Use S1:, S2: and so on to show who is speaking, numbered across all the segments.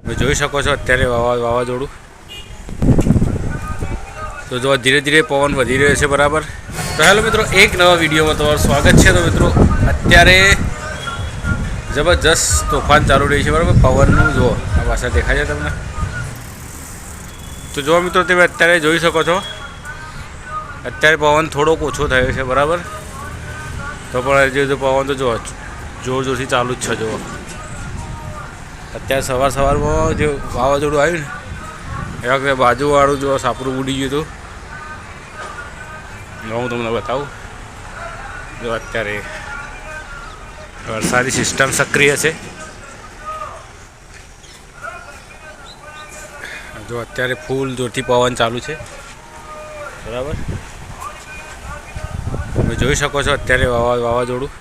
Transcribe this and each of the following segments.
S1: તમે જોઈ શકો છો અત્યારે વાવાઝોડું તો જો ધીરે ધીરે પવન વધી રહ્યો છે બરાબર. તો હેલો મિત્રો, એક નવા વિડીયોમાં તમારું સ્વાગત છે. તો મિત્રો અત્યારે જબરજસ્ત તોફાન ચાલુ રહી છે બરાબર. પવનનું જુઓ, આ પાછળ દેખાય છે તમને. તો જો મિત્રો તમે અત્યારે જોઈ શકો છો અત્યારે પવન થોડોક ઓછો થયો છે બરાબર. તો પણ હજી તો પવન તો જો જોર જોરથી ચાલુ જ છે. જુઓ અત્યારે સવારમાં જે વાવાઝોડું આવ્યું ને એ વખતે બાજુવાળું જો સાપરું ઉડી ગયું હતું. હું તમને બતાવું. જો અત્યારે વરસાદી સિસ્ટમ સક્રિય છે. જો અત્યારે ફૂલ જોરથી પવન ચાલુ છે બરાબર. તમે જોઈ શકો છો અત્યારે વાવાઝોડું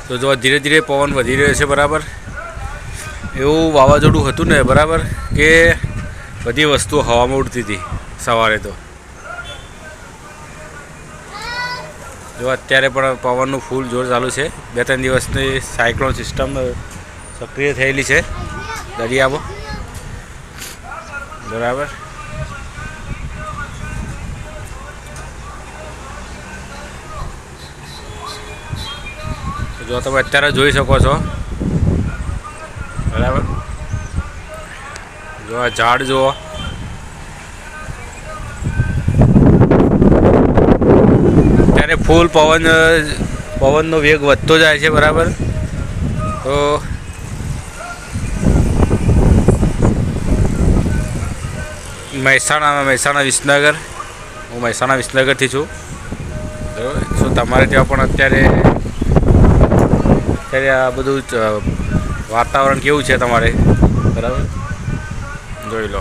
S1: તો જો ધીરે ધીરે પવન વધી રહ્યો છે બરાબર. એવું વાવાઝોડું હતું ને બરાબર કે બધી વસ્તુઓ હવામાં ઉડતી હતી સવારે. તો જો અત્યારે પણ પવનનું ફૂલ જોર ચાલુ છે. 2-3 દિવસની સાયક્લોન સિસ્ટમ સક્રિય થયેલી છે દરિયામાં બરાબર. જો તમે અત્યારે જોઈ શકો છો બરાબર. જો આ ઝાડ જુઓ, અત્યારે ફૂલ પવનનો વેગ વધતો જાય છે બરાબર. તો મહેસાણા વિસનગર, હું મહેસાણા વિસનગરથી છું. બરાબર. શું તમારે ત્યાં પણ અત્યારે આ બધું વાતાવરણ કેવું છે તમારે બરાબર? જોઈ લો.